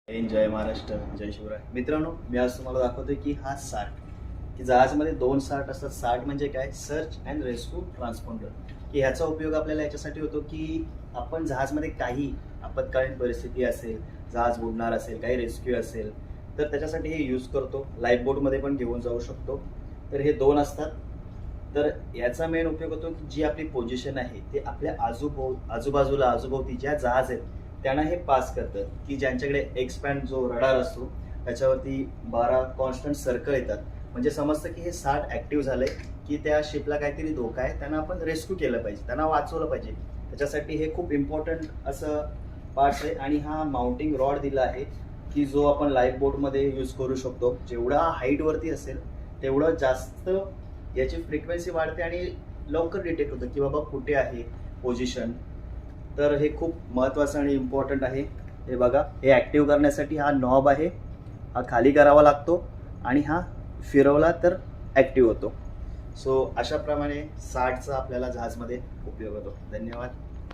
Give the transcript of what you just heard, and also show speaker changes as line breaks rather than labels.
जय महाराष्ट्र, जय शिवराय. मित्रांनो, मी आज तुम्हाला दाखवतोय की हा साठ, की जहाजमध्ये दोन साठ असतात. साठ म्हणजे काय? Search and rescue transponder. की ह्याचा उपयोग आपल्याला याच्यासाठी होतो की आपण जहाजमध्ये काही आपत्कालीन परिस्थिती असेल, जहाज बुडणार असेल, काही रेस्क्यू असेल, तर त्याच्यासाठी हे यूज करतो. लाईफ बोटमध्ये पण घेऊन जाऊ शकतो. तर हे दोन असतात. तर याचा मेन उपयोग होतो की जी आपली पोझिशन आहे ते आपल्या आजूबाजूला आजूभोवती ज्या जहाज आहेत त्यांना हे पास करतं, की ज्यांच्याकडे एक्सपॅन्ड जो रडार असतो त्याच्यावरती 12 कॉन्स्टंट सर्कल येतात. म्हणजे समजतं की हे 60 ऍक्टिव्ह झालंय, की त्या शिपला काहीतरी धोका आहे, त्यांना आपण रेस्क्यू केलं पाहिजे, त्यांना वाचवलं पाहिजे. त्याच्यासाठी हे खूप इम्पॉर्टंट असं पार्ट आहे. आणि हा माउंटिंग रॉड दिला आहे की जो आपण लाईफ बोटमध्ये यूज करू शकतो. जेवढा हाईटवरती असेल तेवढं जास्त याची फ्रिक्वेन्सी वाढते आणि लवकर डिटेक्ट होतं की बाबा कुठे आहे पोझिशन. तर हे खूप महत्त्वाचं आणि इम्पॉर्टंट आहे. हे बघा, हे ॲक्टिव्ह करण्यासाठी हा नॉब आहे, हा खाली करावा लागतो आणि हा फिरवला तर ॲक्टिव्ह होतो. सो अशाप्रमाणे 60चा आपल्याला जहाजमध्ये उपयोग होतो. धन्यवाद.